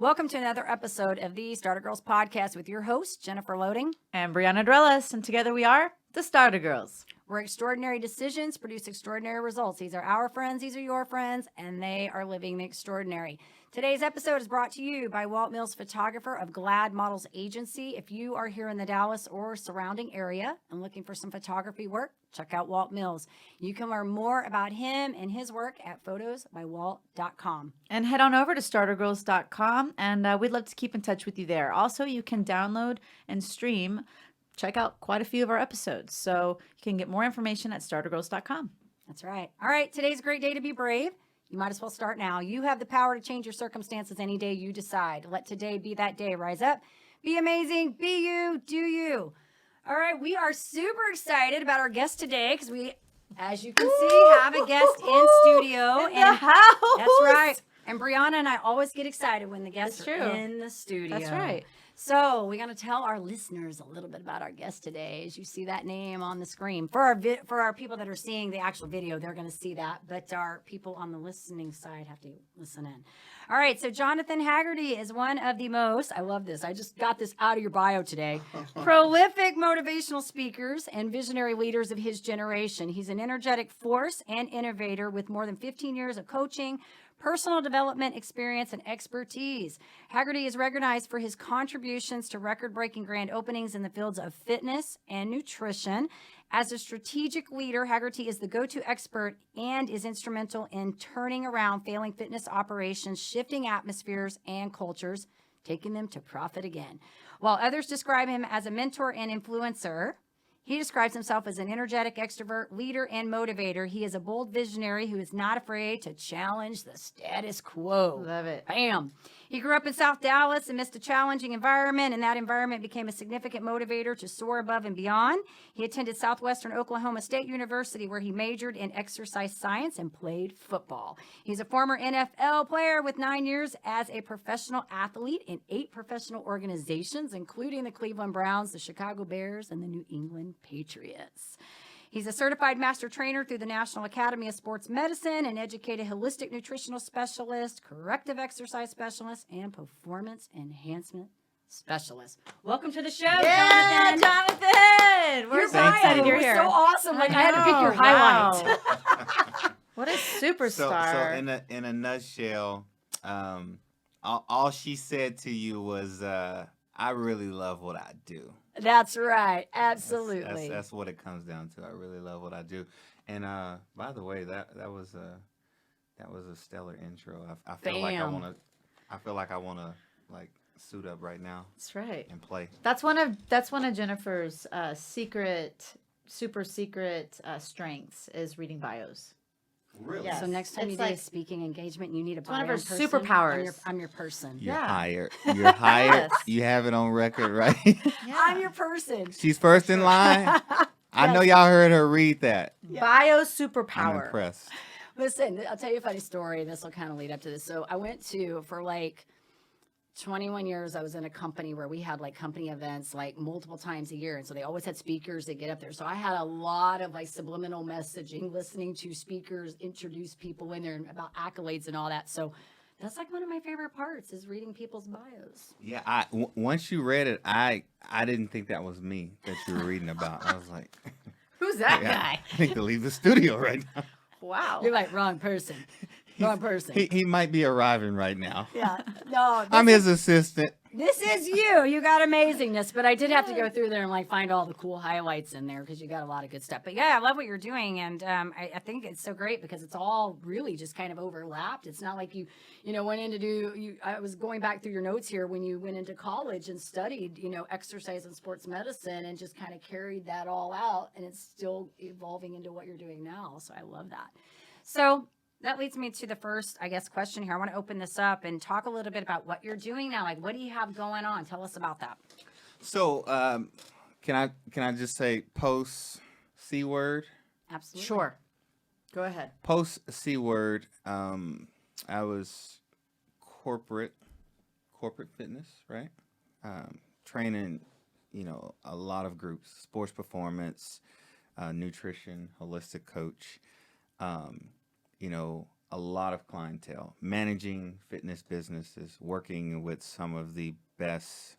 Welcome to another episode of the Starter Girls Podcast with your host, Jennifer Loading. And Brianna Drelis, and together we are the Starter Girls. Where extraordinary decisions produce extraordinary results. These are our friends, these are your friends, and they are living the extraordinary. Today's episode is brought to you by Walt Mills, photographer of Glad Models Agency. If you are here in the Dallas or surrounding area and looking for some photography work, check out Walt Mills. You can learn more about him and his work at photosbywalt.com. And head on over to startergirls.com, and we'd love to keep in touch with you there. Also, you can download and stream, check out quite a few of our episodes. So you can get more information at startergirls.com. That's right. All right, today's a great day to be brave. You might as well start now. You have the power to change your circumstances any day you decide. Let today be that day. Rise up, be amazing, be you, do you. All right, we are super excited about our guest today because we, as you can see, have a guest in studio. In the house. That's right. And Brianna and I always get excited when the guests are in the studio. That's right. So we're going to tell our listeners a little bit about our guest today. As you see that name on the screen, for our people that are seeing the actual video, they're going to see that. But our people on the listening side have to listen in. All right. So Johnathan Haggerty is one of the most, I love this, I just got this out of your bio today, prolific motivational speakers and visionary leaders of his generation. He's an energetic force and innovator with more than 15 years of coaching, personal development experience, and expertise. Haggerty is recognized for his contributions to record-breaking grand openings in the fields of fitness and nutrition. As a strategic leader, Haggerty is the go-to expert and is instrumental in turning around failing fitness operations, shifting atmospheres and cultures, taking them to profit again. While others describe him as a mentor and influencer, he describes himself as an energetic extrovert, leader, and motivator. He is a bold visionary who is not afraid to challenge the status quo. Love it. Bam. He grew up in South Dallas amidst a challenging environment, and that environment became a significant motivator to soar above and beyond. He attended Southwestern Oklahoma State University, where he majored in exercise science and played football. He's a former NFL player with 9 years as a professional athlete in 8 professional organizations, including the Cleveland Browns, the Chicago Bears, and the New England Patriots. He's a certified master trainer through the National Academy of Sports Medicine, an educated holistic nutritional specialist, corrective exercise specialist, and performance enhancement specialist. Welcome to the show, Yeah, Jonathan! We're so excited you're here. So awesome. Like, I had to pick your highlights. Wow. What a superstar. So in a nutshell, all she said to you was, I really love what I do. That's right. Absolutely. That's what it comes down to. I really love what I do. And by the way, that was a stellar intro. I feel like I wanna like suit up right now. That's right. And play. That's one of Jennifer's super secret strengths is reading bios. Really? Yes. So next time It's you do a like- speaking engagement, you need a bio. one of her person. superpowers. I'm your person. You're Yeah. hired. You're hired. Yes. You have it on record, right? Yeah. I'm your person. She's first in line. I know y'all heard her read that. Bio I'm superpower. impressed. Listen, I'll tell you a funny story. This will kind of lead up to this. So I went for like 21 years, I was in a company where we had like company events like multiple times a year. And so they always had speakers that get up there. So I had a lot of like subliminal messaging, listening to speakers introduce people in there and about accolades and all that. So that's like one of my favorite parts is reading people's bios. Yeah, once you read it, I didn't think that was me that you were reading about. I was like, Who's that yeah, guy? I need to leave the studio right now. Wow. You're like, wrong person. Wrong person. He might be arriving right now. Yeah. No, I'm his assistant. this is you. You got amazingness, but I did have to go through there and like find all the cool highlights in there because you got a lot of good stuff. But yeah, I love what you're doing, and I think it's so great because it's all really just kind of overlapped. It's not like you went in to do. I was going back through your notes here when you went into college and studied exercise and sports medicine and just kind of carried that all out, and it's still evolving into what you're doing now. So I love that. So that leads me to the first, I guess, question here. I want to open this up and talk a little bit about what you're doing now. Like, what do you have going on? Tell us about that. So, can I just say post C word? Absolutely. Sure. Go ahead. Post C word. I was corporate fitness, right? Training, a lot of groups, sports performance, nutrition, holistic coach. a lot of clientele, managing fitness businesses, working with some of the best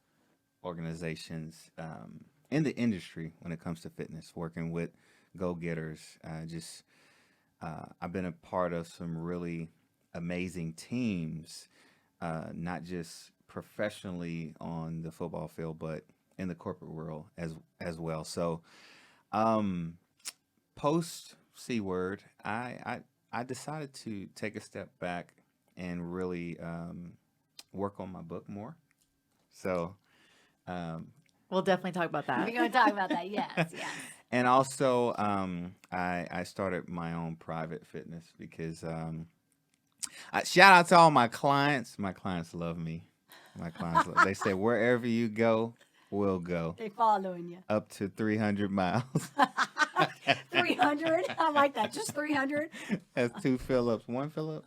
organizations in the industry when it comes to fitness, working with go-getters. I've been a part of some really amazing teams, not just professionally on the football field, but in the corporate world as well. So, post C word, I decided to take a step back and really work on my book more. So, um, We'll definitely talk about We're that. going to talk about that. Yes, yes. and also I started my own private fitness because shout out to all my clients. My clients love me. They say wherever you go, we'll go. They following you. Up to 300 miles. 300. I like that. Just 300. That's 2 fill-ups. One fill-up.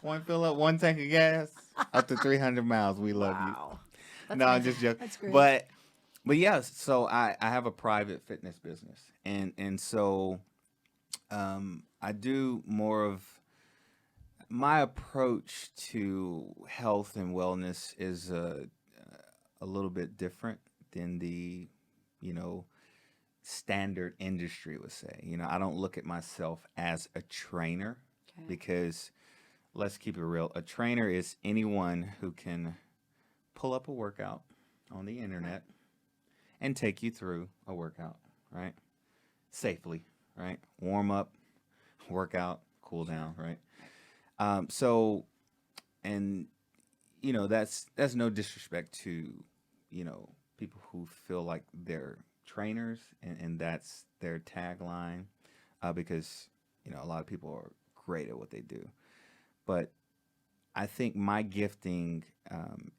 One fill-up, one tank of gas. Up to 300 miles. We love you. Wow. No, I'm just joking. That's great. But yes, so I have a private fitness business. And so I do more of my approach to health and wellness is a little bit different than the, you know, standard industry would say. You know, I don't look at myself as a trainer Okay. because let's keep it real. A trainer is anyone who can pull up a workout on the internet and take you through a workout, right? Safely, right? Warm up, workout, cool down, right? So, and you know, that's no disrespect to, you know, people who feel like they're trainers and that's their tagline, because, you know, a lot of people are great at what they do. But I think my gifting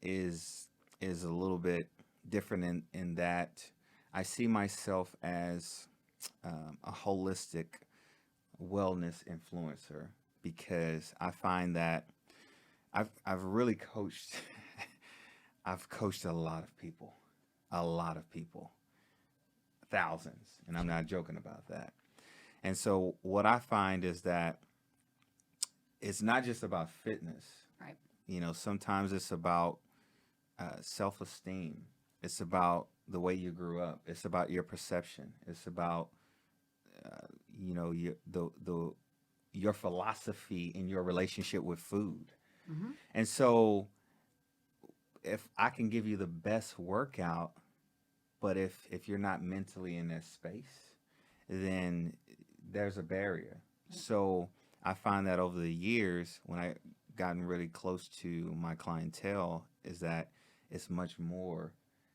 is a little bit different in that I see myself as a holistic wellness influencer because I find that I've really coached I've coached a lot of people, thousands, and I'm not joking about that. And so what I find is that it's not just about fitness. Right. You know, sometimes it's about self-esteem. It's about the way you grew up. It's about your perception. It's about you know your philosophy in your relationship with food. Mm-hmm. And so if I can give you the best workout, but if you're not mentally in that space, then there's a barrier. So I find that over the years, when I gotten really close to my clientele, is that it's much more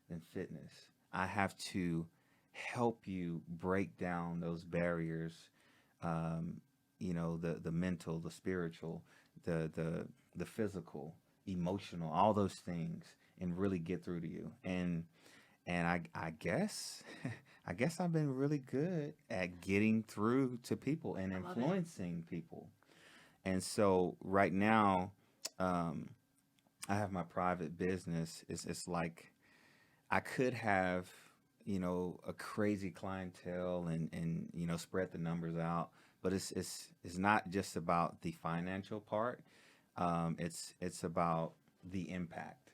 than fitness. I have to help you break down those barriers, you know, the mental, the spiritual, the physical, emotional, all those things, and really get through to you. And I guess I guess I've been really good at getting through to people and I love it. influencing people. And so right now, I have my private business. It's like I could have, you know, a crazy clientele and you know spread the numbers out, but it's not just about the financial part. It's about the impact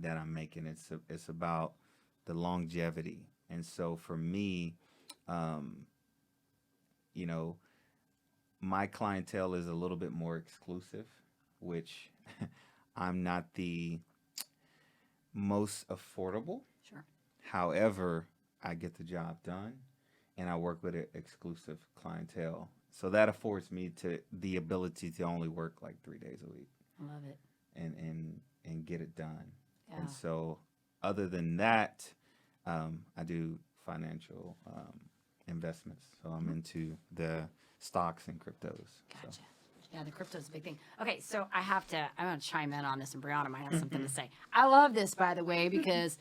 that I'm making. It's about the longevity. And so for me, you know, my clientele is a little bit more exclusive, which I'm not the most affordable. Sure. However, I get the job done and I work with an exclusive clientele. So that affords me to the ability to only work like 3 days a week I love it. and get it done. Yeah. And so other than that, I do financial investments. So I'm into the stocks and cryptos. Gotcha. So. Yeah, the crypto's a big thing. Okay, so I'm going to chime in on this, and Brianna might have something to say. I love this, by the way, because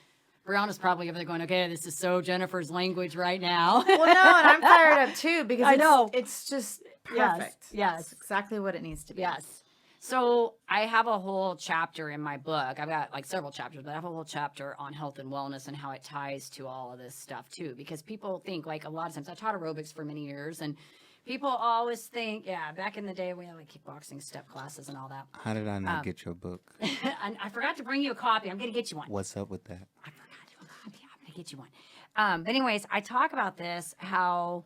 Brianna's probably over there going, okay, this is so Jennifer's language right now. Well, no, and I'm fired up too because I know. it's just Yes, perfect. yes. It's exactly what it needs to be. Yes. So I have a whole chapter in my book. I've got like several chapters, but I have a whole chapter on health and wellness and how it ties to all of this stuff too. Because people think like a lot of times I taught aerobics for many years and People always think, back in the day we had like kickboxing step classes and all that. How did I not get your book? And I forgot to bring you a copy. I'm going to get you one. What's up with that? I forgot to a copy. I'm going to get you one. But anyways, I talk about this, how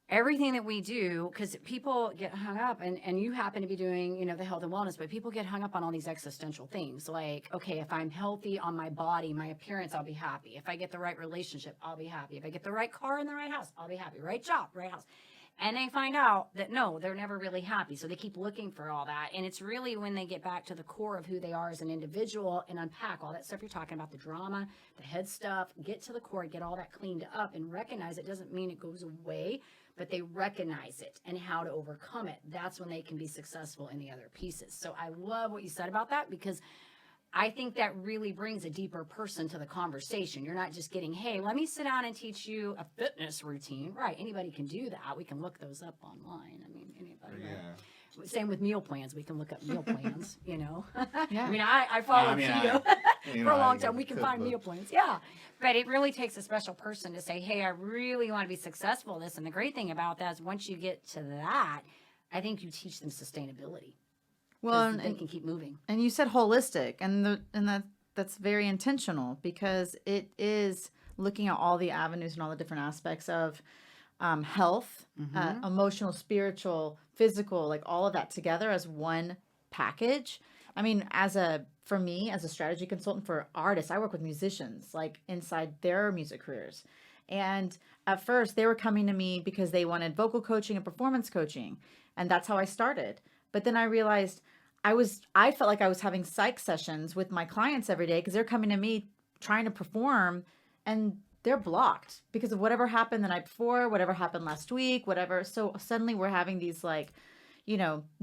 everything that we do, because people get hung up, and you happen to be doing, you know, the health and wellness, but people get hung up on all these existential things. Like, okay, if I'm healthy on my body, my appearance, I'll be happy. If I get the right relationship, I'll be happy. If I get the right car in the right house, I'll be happy. Right job, right house. And they find out that no, they're never really happy. So they keep looking for all that. And it's really when they get back to the core of who they are as an individual and unpack all that stuff you're talking about, the drama, the head stuff, get to the core, get all that cleaned up and recognize it doesn't mean it goes away, but they recognize it and how to overcome it. That's when they can be successful in the other pieces. So I love what you said about that, because I think that really brings a deeper person to the conversation. You're not just getting, hey, let me sit down and teach you a fitness routine. Right. Anybody can do that. We can look those up online. I mean, anybody. Yeah. Right? Same with meal plans. We can look up meal plans, you know. Yeah. I mean, I follow keto for a long time. We can find cookbook. meal plans. Yeah. But it really takes a special person to say, hey, I really want to be successful in this. And the great thing about that is once you get to that, I think you teach them sustainability. Well, They can keep moving. And you said holistic, and that's very intentional, because it is looking at all the avenues and all the different aspects of health, emotional, spiritual, physical, like all of that together as one package. I mean, for me, as a strategy consultant for artists, I work with musicians, like inside their music careers. And at first, they were coming to me because they wanted vocal coaching and performance coaching, and that's how I started. But then I realized I felt like I was having psych sessions with my clients every day, because they're coming to me trying to perform, and they're blocked because of whatever happened the night before, whatever happened last week, whatever. So suddenly we're having these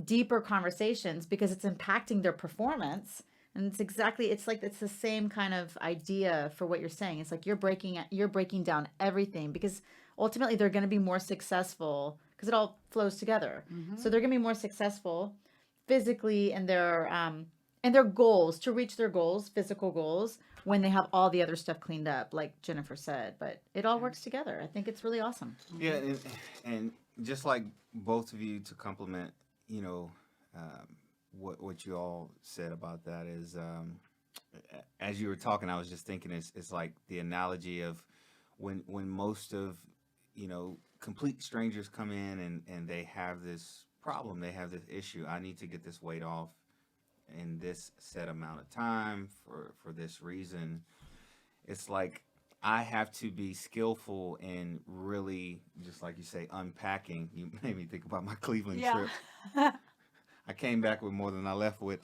deeper conversations because it's impacting their performance. And it's the same kind of idea for what you're saying. It's like you're breaking down everything, because ultimately they're going to be more successful because it all flows together. So they're going to be more successful physically in their goals, to reach their goals, physical goals, when they have all the other stuff cleaned up, like Jennifer said. But it all works together. I think it's really awesome. Yeah, and just like both of you, to compliment, what you all said about that is, as you were talking, I was just thinking it's like the analogy of when most of, complete strangers come in and they have this problem, they have this issue. I need to get this weight off in this set amount of time for this reason. It's like I have to be skillful in really, just like you say, unpacking. You made me think about my Cleveland trip. I came back with more than I left with.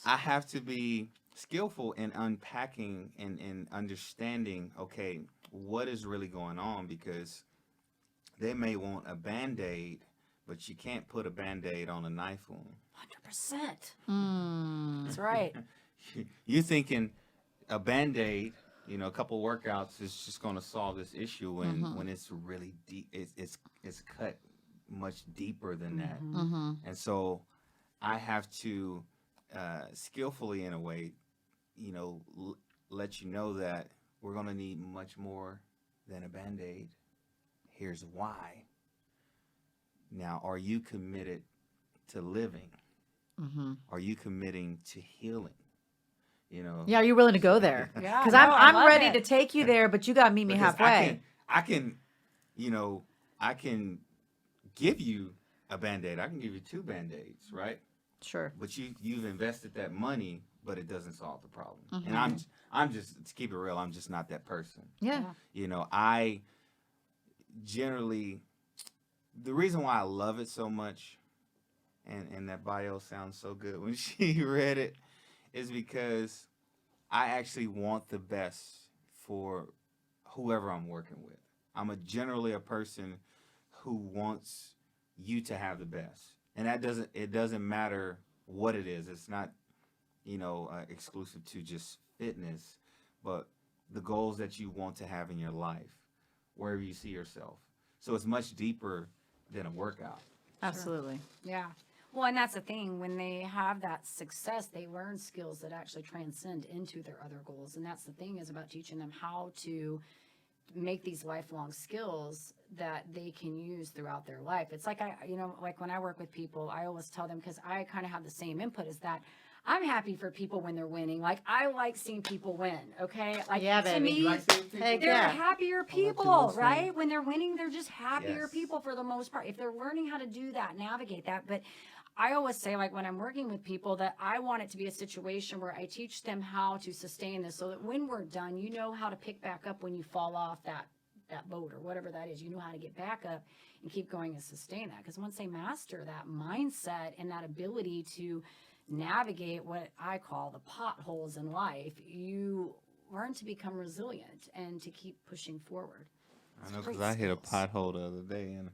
I have to be skillful in unpacking and understanding, okay, what is really going on, because they may want a Band-Aid, but you can't put a Band-Aid on a knife wound. 100%. That's right. You're thinking a Band-Aid, a couple workouts is just going to solve this issue when it's really deep. It's cut much deeper than that. And so I have to skillfully, in a way, let you know that we're going to need much more than a Band-Aid. Here's why. Now, are you committed to living? Are you committing to healing? Yeah, are you willing to go there? Yeah, Because no, I I'm love ready it. to take you there, but you got to meet me Because halfway. I can give you a Band-Aid. I can give you 2 Band-Aids, right? Sure. But you've invested that money, but it doesn't solve the problem. And I'm just, to keep it real, I'm just not that person. Yeah. I generally, the reason why I love it so much, and that bio sounds so good when she read it, is because I actually want the best for whoever I'm working with. I'm generally a person who wants you to have the best. And it doesn't matter what it is. It's not, exclusive to just fitness, but the goals that you want to have in your life, wherever you see yourself. So it's much deeper than a workout. Absolutely. Yeah. Well, and that's the thing. When they have that success, they learn skills that actually transcend into their other goals. And that's the thing, is about teaching them how to make these lifelong skills that they can use throughout their life. It's like like when I work with people, I always tell them, because I kind of have the same input, is that I'm happy for people when they're winning. Like, I like seeing people win. Okay, like, Yeah, to baby. me, You like seeing people? Heck they're yeah. happier too, people, listen. right? When they're winning, they're just happier Yes. people for the most part. If they're learning how to do that, navigate that. But I always say, like, when I'm working with people, that I want it to be a situation where I teach them how to sustain this, so that when we're done, you know how to pick back up when you fall off that boat or whatever that is. You know how to get back up and keep going and sustain that. Because once they master that mindset and that ability to navigate what I call the potholes in life, you learn to become resilient and to keep pushing forward. I know, Great because I hit a skills. pothole the other day, and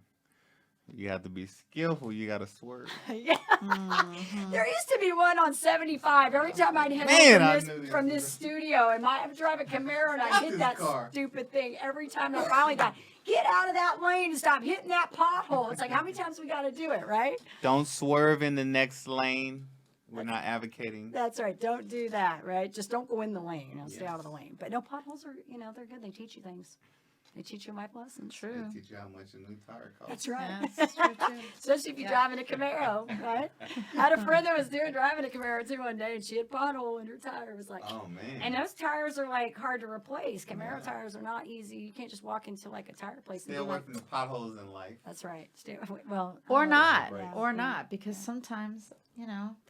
you have to be skillful. You got to swerve. Yeah. Mhm. There used to be one on 75. Every time I'd hit Man, I home knew this from was this studio, and I'm driving Camaro, and I Stop hit this that car. stupid thing every time. I finally got, get out of that lane and stop hitting that pothole. It's like, how many times we got to do it, right? Don't swerve in the next lane. We're not advocating. That's right. Don't do that, right? Just don't go in the lane. Stay Yes. out of the lane. But no, potholes are, they're good. They teach you things. They teach you life lessons. True. They teach you how much a new tire costs. That's right. Yeah, that's true too. Especially if you're driving a Camaro, right? I had a friend that was driving a Camaro too one day, and she had a pothole in her tire. It was like, Oh, man. and those tires are like hard to replace. Camaro Yeah. tires are not easy. You can't just walk into like a tire place Stay and be away like, from the potholes in life. that's right. Stay away. Well, I Or don't know. not. Yeah. Or not. Because sometimes, they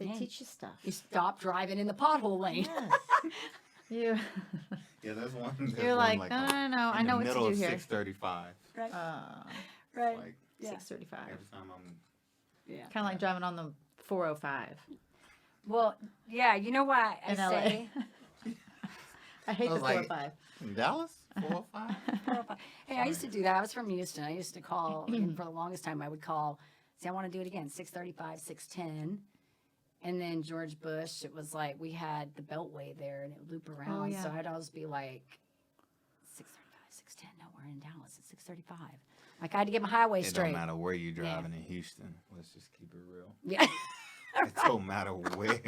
Yeah. teach you stuff. You stop driving in the pothole lane. Yes. You. Yeah, there's one. You're like, no, I know what to do here. 635. Right. Uh, Right. Like, Yeah. 6:35. every time I'm. Yeah. Kind of like driving on the 405 Well, yeah. You know what I in LA. say? I hate I the was like- 405. In Dallas? 405? Hey, I used to do that. I was from Houston. I used to call, and for the longest time, I would call. See, I want to do it again. 635, 610. And then George Bush, it was like we had the Beltway there, and it would loop around. yeah. So I'd always be like, 635, 610. No, we're in Dallas at 635. Like I had to get my highway It straight. don't matter where you're driving in Houston. Let's just keep it real. Yeah, It don't matter where.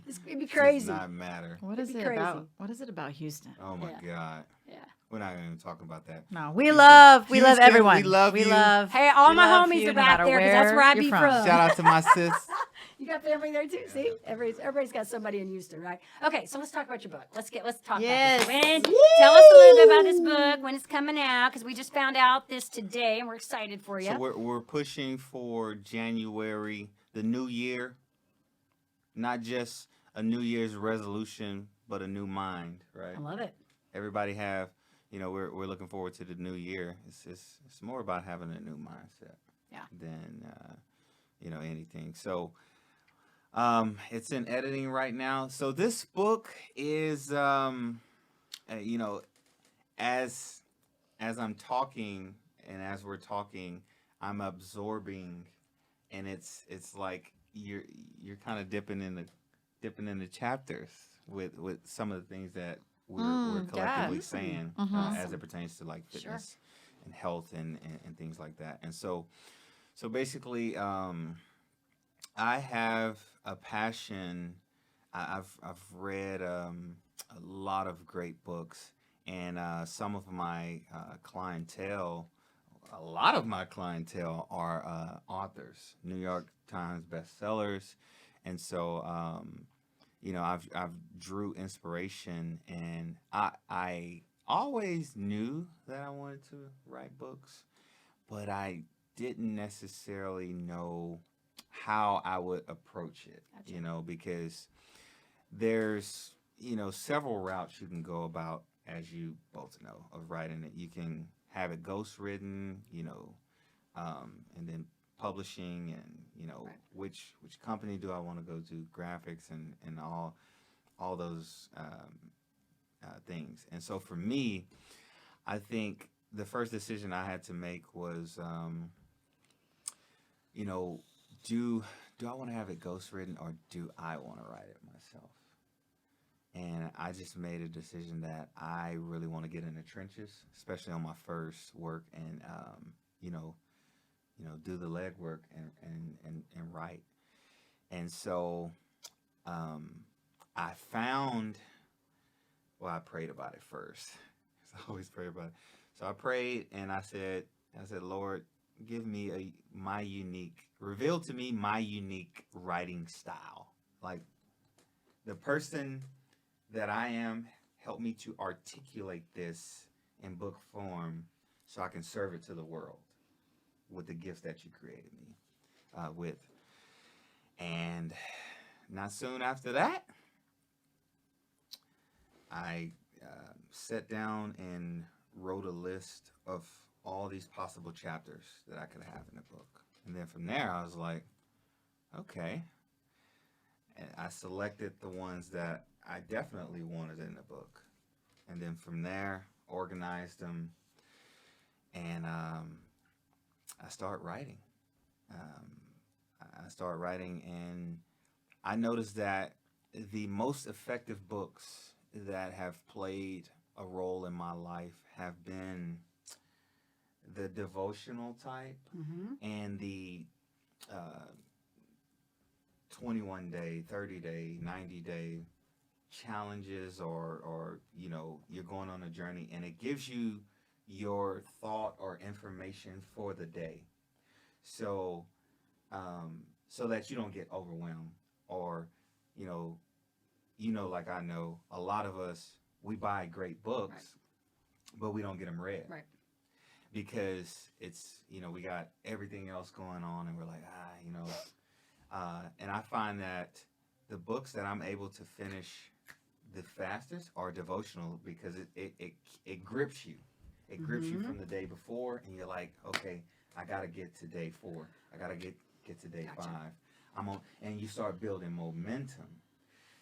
it's gonna be Does crazy. not matter. What is It'd it be crazy. about? What is it about Houston? Oh my Yeah. God. Yeah. We're not even talking about that. No, we Houston- love Houston, everyone. we love you. Hey, all we my love homies you are no back matter there because that's where I you're be from. from. Shout out to my sis. You got family there too. See, everybody's got somebody in Houston, right? Okay, so let's talk about your book. Let's talk Yes. about this. Tell us a little bit about this book, when it's coming out, because we just found out this today, and we're excited for you. So we're pushing for January, the new year. Not just a New Year's resolution, but a new mind, right? I love it. Everybody have, we're looking forward to the new year. It's more about having a new mindset, Yeah. than anything. So it's in editing right now. So this book is as I'm talking and as we're talking, I'm absorbing, and it's like you're kind of dipping in the chapters with some of the things that we're collectively yeah. saying Mhm. as it pertains to like Sure. fitness and health and things like that. And so basically, I have a passion. I've read a lot of great books, and some of my clientele, a lot of my clientele are authors, New York Times bestsellers, and so I've drew inspiration, and I always knew that I wanted to write books, but I didn't necessarily know how I would approach it, Gotcha. because there's, several routes you can go about, as you both know, of writing it. You can have it ghostwritten, and then publishing, and, Right. which company do I want to go to, graphics and all those things. And so for me, I think the first decision I had to make was, do I want to have it ghostwritten, or do I want to write it myself? And I just made a decision that I really want to get in the trenches, especially on my first work, and do the legwork and write. And so I prayed about it first. 'cause I always pray about it. So I prayed and I said, Lord, give me reveal to me my unique writing style. Like the person that I am, help me to articulate this in book form so I can serve it to the world with the gifts that you created me with. And not soon after that, I sat down and wrote a list of all these possible chapters that I could have in the book. And then from there, I was like, okay. And I selected the ones that I definitely wanted in the book. And then from there, organized them. And I started writing. And I noticed that the most effective books that have played a role in my life have been the devotional type and the 21-day, 30-day, 90-day challenges, or you're going on a journey and it gives you your thought or information for the day, so that you don't get overwhelmed, or like I know a lot of us, we buy great books, but we don't get them read, because it's we got everything else going on, and we're like and I find that the books that I'm able to finish the fastest are devotional, because it grips you. It grips you from the day before, and you're like, okay, I gotta get to day 4. I gotta get to day 5. And you start building momentum.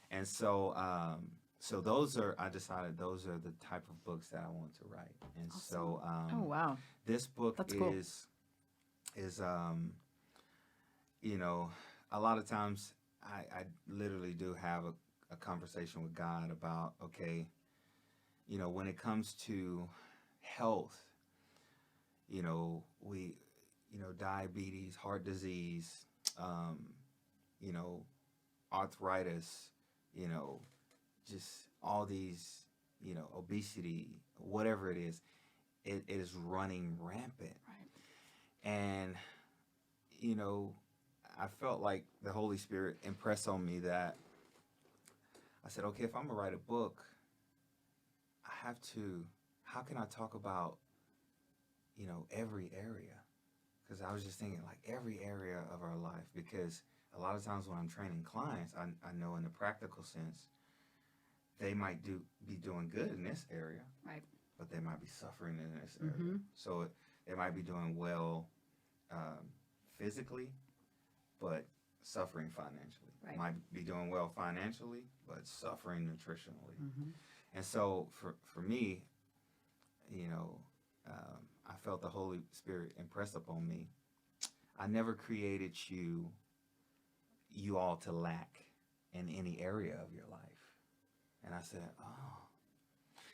And so, I decided those are the type of books that I want to write. And so, oh wow, this book That's cool. is a lot of times I literally do have a conversation with God about, okay, when it comes to health, we, diabetes, heart disease, arthritis, just all these, obesity, whatever it is running rampant. And, I felt like the Holy Spirit impressed on me that I said, okay, if I'm gonna write a book, how can I talk about, every area? Because I was just thinking, like, every area of our life, because a lot of times when I'm training clients, I know in the practical sense, they might be doing good in this area, but they might be suffering in this area. So they might be doing well physically, but suffering financially. Might be doing well financially, but suffering nutritionally. And so for me, I felt the Holy Spirit impress upon me. I never created you all to lack in any area of your life. And I said, oh.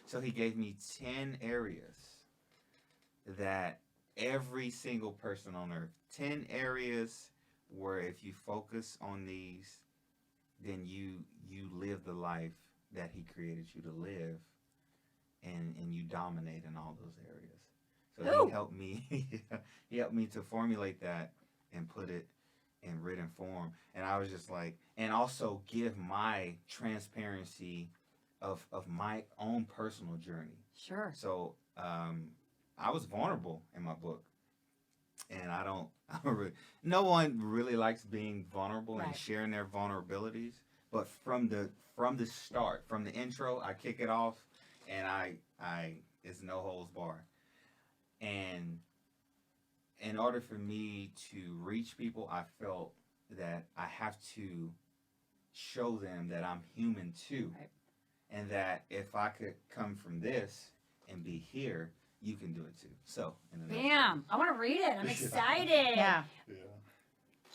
So he gave me 10 areas that every single person on earth, 10 areas where if you focus on these, then you live the life that he created you to live, and you dominate in all those areas. So he helped me to formulate that and put it in written form. And I was just like, and also give my transparency of my own personal journey. Sure. So I was vulnerable in my book. And I don't really, no one really likes being vulnerable and sharing their vulnerabilities. But from the start, from the intro, I kick it off, and I it's no holds barred. And in order for me to reach people, I felt that I have to show them that I'm human too, and that if I could come from this and be here, you can do it too. So, bam! I want to read it. I'm excited. Yeah.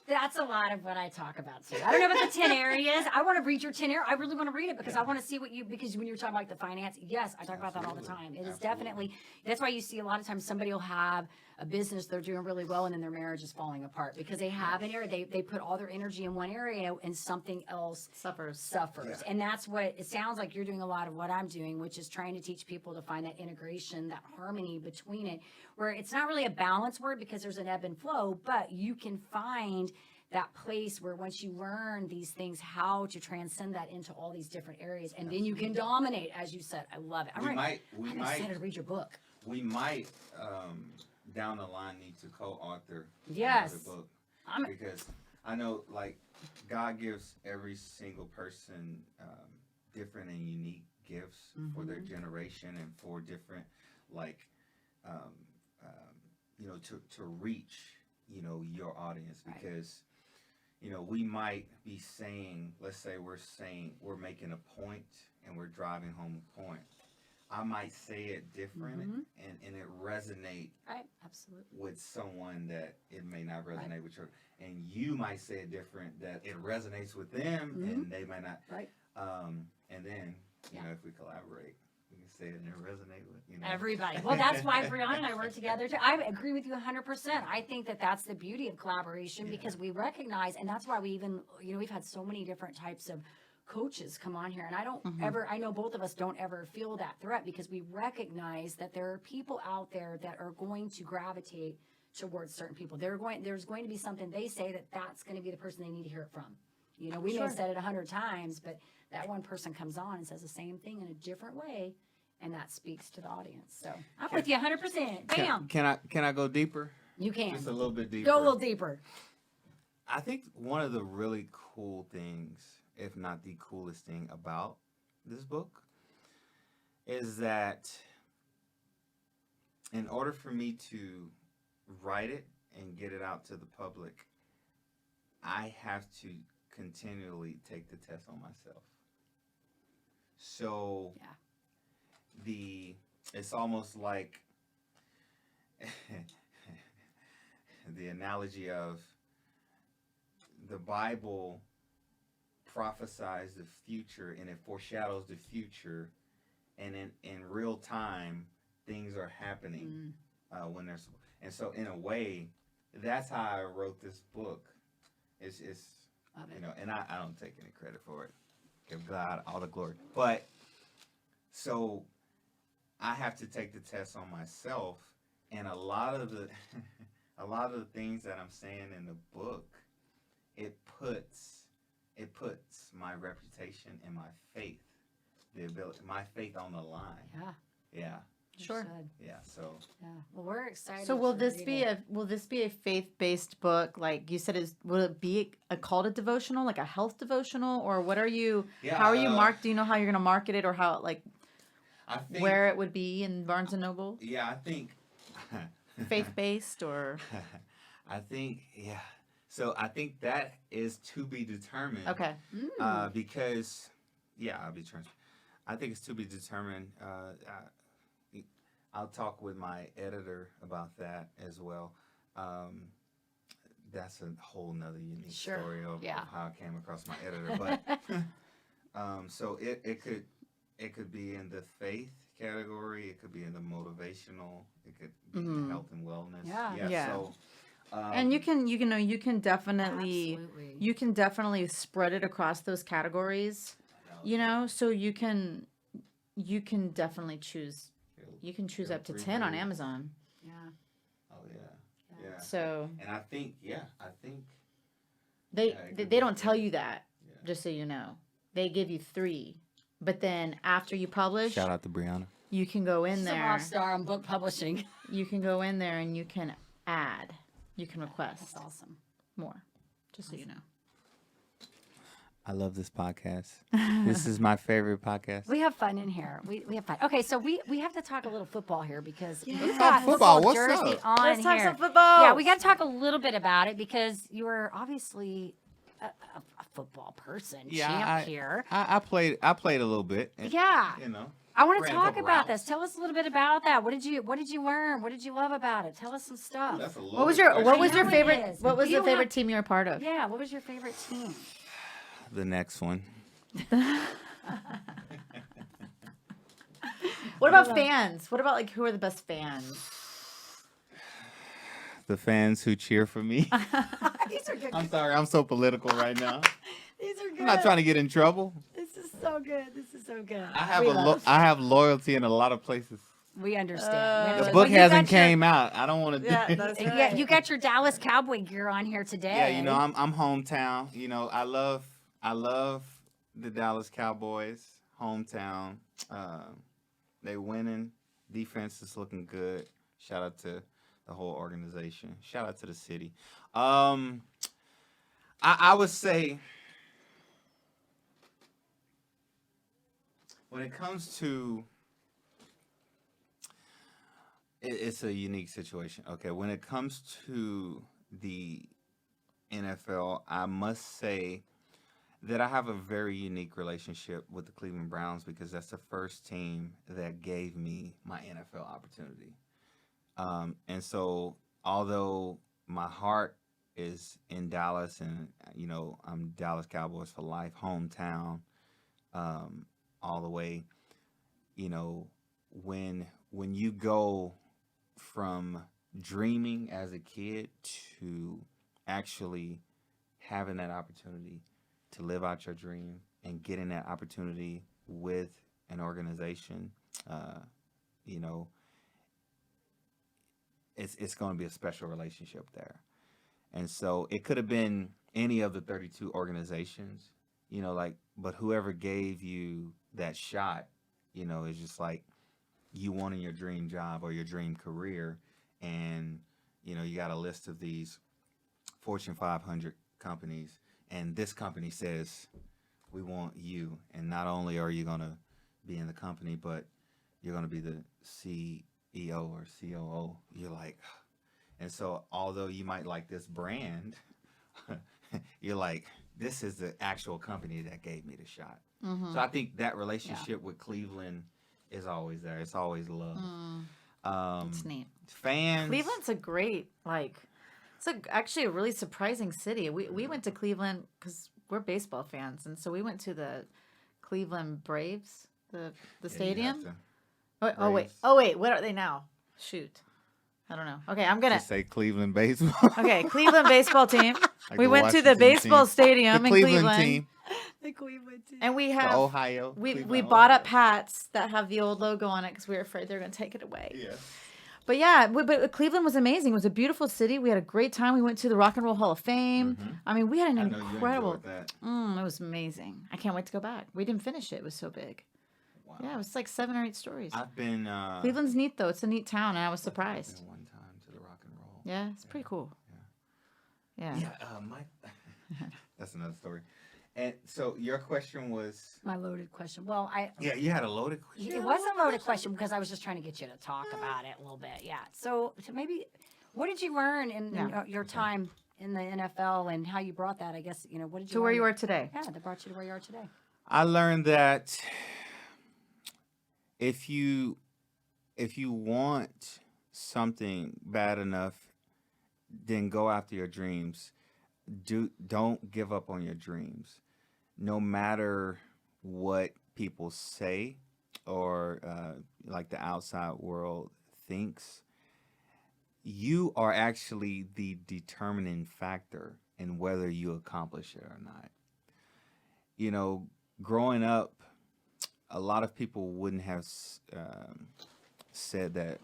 That's a lot of what I talk about too. I don't know about the 10 areas. I want to read your 10 areas. I really want to read it because I want to see because when you're talking about the finance, yes, I talk about that all the time. It is definitely, that's why you see a lot of times somebody will have a business they're doing really well and then their marriage is falling apart because they have an area, they put all their energy in one area and something else suffers. Yeah. And that's what it sounds like you're doing a lot of what I'm doing, which is trying to teach people to find that integration, that harmony between it, where it's not really a balance word because there's an ebb and flow, but you can find that place where once you learn these things, how to transcend that into all these different areas, and then you can dominate, as you said. I love it. I'm excited to read your book. We might down the line need to co-author Yes. another book because I know like God gives every single person different and unique gifts for their generation and for different like to reach your audience because we might be saying, let's say we're making a point and we're driving home a point. I might say it different and it resonate absolutely with someone that it may not resonate with your, and you might say it different that it resonates with them and they might not. And then, if we collaborate, we can say it and it resonate with, everybody. Well, that's why Brianna and I work together too. I agree with you 100%. I think that that's the beauty of collaboration because we recognize, and that's why we even, we've had so many different types of coaches come on here, and I don't I know both of us don't ever feel that threat because we recognize that there are people out there that are going to gravitate towards certain people. There's going to be something they say that's going to be the person they need to hear it from. We may have said it 100 times, but that one person comes on and says the same thing in a different way, and that speaks to the audience. So I'm with you 100%. Bam. Can I go deeper? You can. Just a little bit deeper. Go a little deeper. I think one of the really cool things, if not the coolest thing about this book, is that in order for me to write it and get it out to the public, I have to continually take the test on myself. So it's almost like the analogy of the Bible prophesies the future and it foreshadows the future, and in real time things are happening when there's, and so in a way that's how I wrote this book. It's and I don't take any credit for it. Give God all the glory. But so I have to take the test on myself, and a lot of the things that I'm saying in the book, it puts my reputation and my faith, my faith on the line. Yeah. Sure. Yeah. So. Yeah. Well, we're excited. So will this be a faith-based book? Like you said, will it be a call to devotional, like a health devotional, or what are you? Yeah, how are you do you know how you're going to market it, or how I think, where it would be in Barnes and Noble? Yeah, I think faith-based or. I think So I think that is to be determined. Okay. Because I'll be transparent. I think it's to be determined. I'll talk with my editor about that as well. That's a whole nother unique story of how I came across my editor. But so it could be in the faith category. It could be in the motivational. It could be in the health and wellness. Yeah. So, and you can definitely spread it across those categories. So you can definitely choose. You can choose up to 10 on Amazon. Yeah. Oh yeah. So. And I think they don't tell you that. Just so you know, they give you 3, but then after you publish, shout out to Brianna. You can go in there. Rock star on book publishing. You can go in there and you can add. You can request. That's awesome. More, just so you know. I love this podcast. This is my favorite podcast. We have fun in here. We have fun. Okay, so we have to talk a little football here because we've Let's got talk football. What's jersey up? on Let's talk here. some football. Yeah, we got to talk a little bit about it because you were obviously a football person, Yeah, champ here. I played a little bit. And, Yeah. You know. I want to ran a talk couple about routes. this. Tell us a little bit about that. What did you learn? What did you love about it? Tell us some stuff. That's a What was your loaded I know it favorite is. what was You the favorite have- team you were part of? Yeah, what was your favorite team? The next one. What about fans? What about like who are the best fans? The fans who cheer for me. These are good. I'm sorry, I'm so political right now. These are good. I'm not trying to get in trouble. This is so good. This is so good. I have loyalty in a lot of places. We understand. The Well, book you hasn't got your- came out. I don't want to. Yeah, that's Yeah, right. you got your Dallas Cowboy gear on here today. Yeah, you know, I'm hometown. You know, I love the Dallas Cowboys, hometown. They winning. Defense is looking good. Shout out to the whole organization. Shout out to the city. I would say when it comes to it's a unique situation. Okay, when it comes to the NFL, I must say that I have a very unique relationship with the Cleveland Browns because that's the first team that gave me my NFL opportunity. And so, although my heart is in Dallas, and you know I'm Dallas Cowboys for life, hometown, all the way. You know, when you go from dreaming as a kid to actually having that opportunity to live out your dream and getting that opportunity with an organization, you know, it's going to be a special relationship there. And so it could have been any of the 32 organizations, you know, like, but whoever gave you that shot, you know, is just like you wanting your dream job or your dream career. And, you know, you got a list of these Fortune 500 companies, and this company says, we want you. And not only are you going to be in the company, but you're going to be the CEO or COO. You're like, and so although you might like this brand, you're like, this is the actual company that gave me the shot. Mm-hmm. So I think that relationship with Cleveland is always there. It's always love. It's neat. Fans. Cleveland's a great, like, actually a really surprising city. We went to Cleveland because we're baseball fans, and so we went to the Cleveland Braves, the you stadium. have to Oh wait, what are they now? Shoot, I don't know. Okay, I'm gonna just say Cleveland baseball. okay, Cleveland baseball team. Like We the went to the Washington baseball team. stadium The in Cleveland Cleveland, team, The Cleveland team. and we the have Ohio. we Cleveland, bought Ohio. up hats that have the old logo on it because we were afraid they were gonna take it away. Yeah. But yeah, but Cleveland was amazing. It was a beautiful city. We had a great time. We went to the Rock and Roll Hall of Fame. I mean, we had an I know incredible. you enjoyed that. It was amazing. I can't wait to go back. We didn't finish it. It was so big. Wow. Yeah, it was like 7 or 8 stories. I've been. Cleveland's neat though. It's a neat town, and I was I've surprised. been one time to the Rock and Roll. Yeah, it's pretty cool. Yeah. Yeah. That's another story. And so your question was. My loaded question. Well, Yeah, you had a loaded question. it was a loaded question because I was just trying to get you to talk about it a little bit. Yeah. So maybe, what did you learn in your time in the NFL and how you brought that? I guess what did you To where learn you are today. Yeah, that brought you to where you are today. I learned that if you want something bad enough, then go after your dreams. Don't give up on your dreams. No matter what people say or like the outside world thinks, you are actually the determining factor in whether you accomplish it or not. You know, growing up, a lot of people wouldn't have said that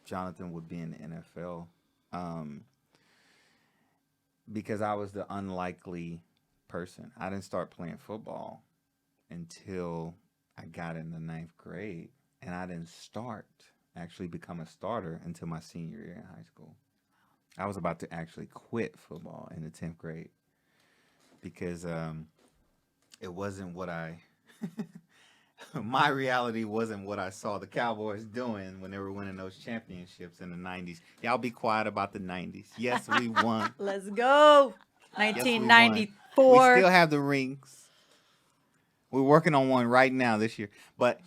Johnathan would be in the NFL because I was the unlikely person. I didn't start playing football until I got in the 9th grade, and I didn't actually become a starter until my senior year in high school. I was about to actually quit football in the 10th grade because it wasn't what my reality wasn't what I saw the Cowboys doing when they were winning those championships in the 90s. Y'all be quiet about the 90s. Yes, we won. Let's go. Yes, we won. 1994. We still have the rings. We're working on one right now this year. But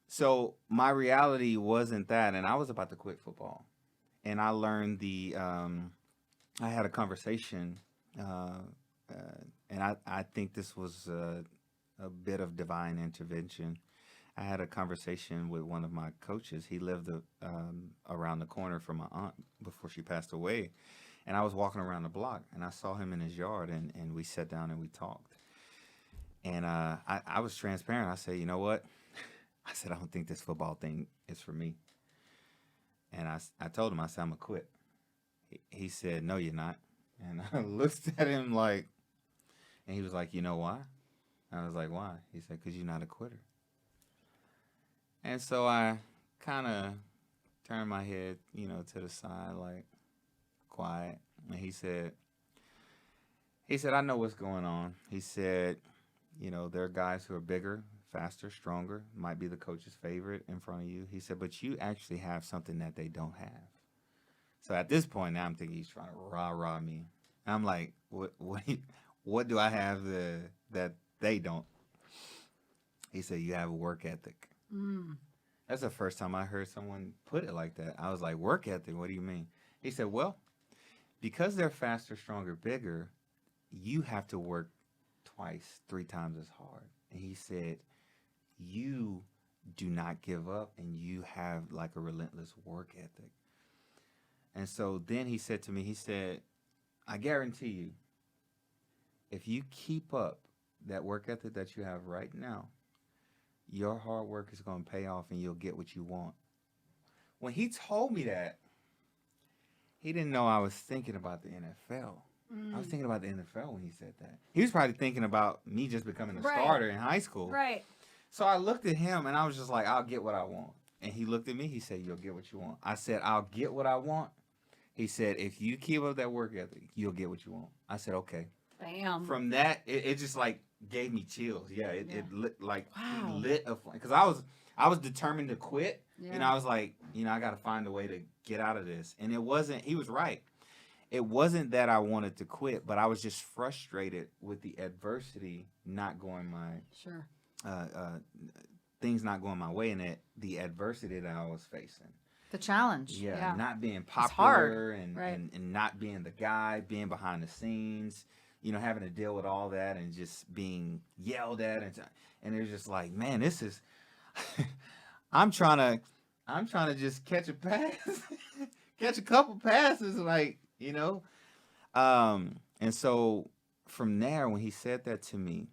so my reality wasn't that, and I was about to quit football. And I learned I had a conversation, and I think this was a bit of divine intervention. I had a conversation with one of my coaches. He lived around the corner from my aunt before she passed away. And I was walking around the block, and I saw him in his yard, and we sat down and we talked. And I was transparent. I said, you know what? I said, I don't think this football thing is for me. And I told him, I said, I'm going to quit. He said, no, you're not. And I looked at him like, and he was like, you know why? I was like, why? He said, because you're not a quitter. And so I kind of turned my head, to the side, like, quiet. And he said, I know what's going on. He said, there are guys who are bigger, faster, stronger, might be the coach's favorite in front of you. He said, but you actually have something that they don't have. So at this point now I'm thinking he's trying to rah me. And I'm like, what do I have that they don't? He said, you have a work ethic. That's the first time I heard someone put it like that. I was like, work ethic? What do you mean? He said, well, because they're faster, stronger, bigger, you have to work twice, 3 times as hard. And he said, you do not give up, and you have like a relentless work ethic. And so then he said to me, he said, I guarantee you, if you keep up that work ethic that you have right now, your hard work is going to pay off and you'll get what you want. When he told me that, he didn't know I was thinking about the NFL. I was thinking about the NFL when he said that. He was probably thinking about me just becoming a starter in high school. Right. So I looked at him and I was just like, I'll get what I want. And he looked at me. He said, you'll get what you want. I said, I'll get what I want. He said, if you keep up that work ethic, you'll get what you want. I said, okay. Bam. From that, it just like gave me chills. Yeah, it lit like Wow. he lit a flame. Because I was determined to quit. Yeah. And I was like, I got to find a way to get out of this. And he was right. It wasn't that I wanted to quit, but I was just frustrated with the adversity not going things not going my way, and the adversity that I was facing. The challenge. Yeah. Not being hard. popular and not being the guy, being behind the scenes, having to deal with all that and just being yelled at. And it was just like, man, this is, I'm trying to just catch a pass, catch a couple passes, like, and so from there, when he said that to me,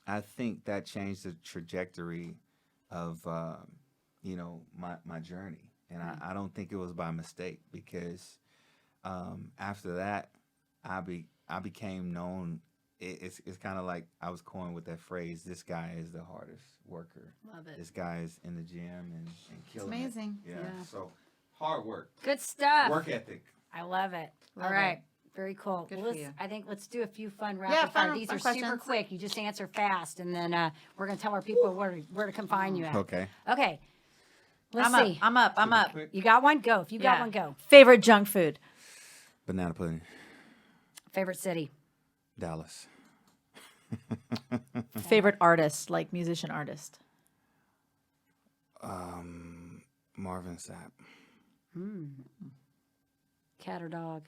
I think that changed the trajectory of, my journey. And I don't think it was by mistake, because after that, I became known. It's kind of like I was coined with that phrase, this guy is the hardest worker. Love it. This guy is in the gym and killing It's amazing. it. Yeah. So hard work. Good stuff. Work ethic. I love it. Love All right. it. Very cool. Good Well, for let's- you. I think let's do a few fun rapid fire. These fun are super questions. quick. You just answer fast, and then we're going to tell our people where to come find you at. Okay. Okay. Let's I'm see. up. I'm up. Quick. You got one? Go. If you got Yeah. one, go. Favorite junk food? Banana pudding. Favorite city? Dallas. Favorite artist, like musician artist? Marvin Sapp. Cat or dog?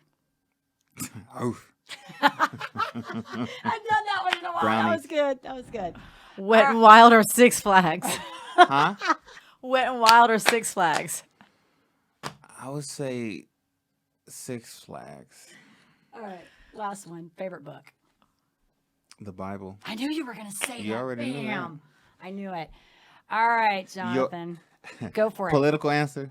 Oof. I've done that one in a while. Brownie. That was good. That was good. Wet and Wild or Six Flags? Huh? Wet and Wild or Six Flags? I would say Six Flags. All right. Last one. Favorite book? The Bible. I knew you were going to say You that. already knew that. Bam. I knew it. All right, Jonathan. Go for it. Political answer.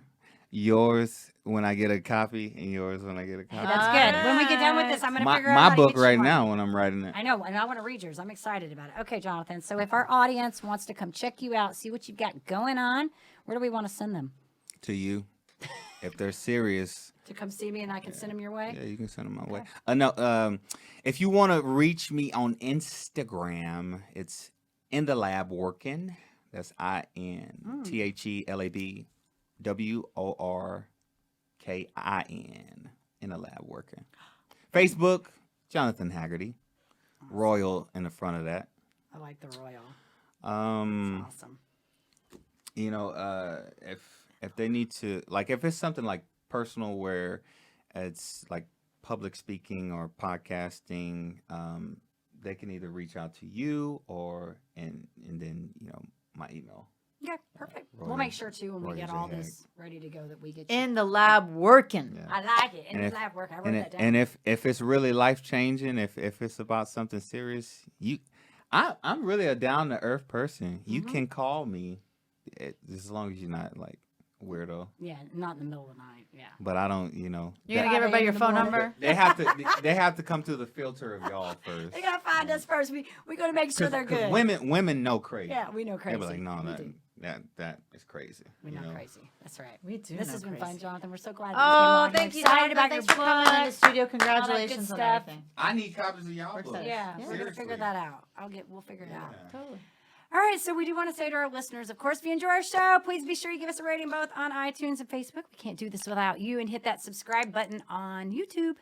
Yours when I get a copy, and yours when I get a copy. That's good. When we get done with this, I'm going to figure out my how to book get you right one. now when I'm writing it. I know, and I want to read yours. I'm excited about it. Okay, Jonathan. So if our audience wants to come check you out, see what you've got going on, where do we want to send them? To you, if they're serious, To come see me and I can send them your way? yeah, you can send them my way. No, if you want to reach me on Instagram, it's in the lab working. That's INTHELAB WORKIN in the lab working. Facebook, Johnathan Haggerty. Royal in the front of that. I like the royal. Um, That's awesome. if they need to, like, if it's something like personal where it's like public speaking or podcasting, they can either reach out to you or and then my email. Okay, perfect. Roy- We'll make sure too when we Roy get J. all Hag. this ready to go that we get you. In the lab working. Yeah. I like it. In And the if- lab work. I wrote And that down. and if it's really life changing, if it's about something serious, I'm really a down to earth person. You can call me, as long as you're not like weirdo. Yeah, not in the middle of the night. Yeah. But I don't, You're gonna that- give everybody your in the phone morning. number. they have to come through the filter of y'all first. They gotta find us first. We gotta make sure they're good. Women know crazy. Yeah, we know crazy. They be like, no, We do. that is crazy. We you know know? crazy. That's right. We do This know has been crazy. fun, Jonathan. We're so glad. Oh, that you thank came you. on. I'm excited Jonathan. about Thanks your for coming in the book. studio. good Congratulations on stuff. everything. I need copies of y'all books. Yeah, we're gonna figure Seriously. that out. We'll figure it out. Yeah. Totally. All right, so we do want to say to our listeners, of course, if you enjoy our show, please be sure you give us a rating both on iTunes and Facebook. We can't do this without you. And hit that subscribe button on YouTube.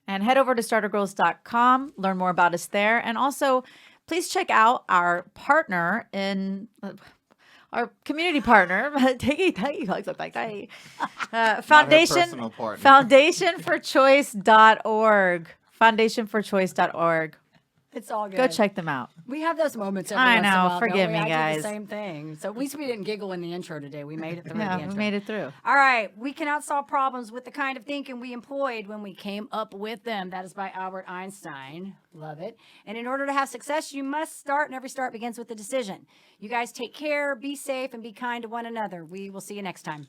And head over to startergirls.com, learn more about us there. And also, please check out our partner in our community partner, Foundation, personal partner. foundationforchoice.org. Foundationforchoice.org. It's all good. Go check them out. We have those moments every I once in a know, while, don't forgive we? me, I did guys. the same thing. So at least we didn't giggle in the intro today. We made it through the Yeah, intro. we made it through. All right. We cannot solve problems with the kind of thinking we employed when we came up with them. That is by Albert Einstein. Love it. And in order to have success, you must start, and every start begins with a decision. You guys take care, be safe, and be kind to one another. We will see you next time.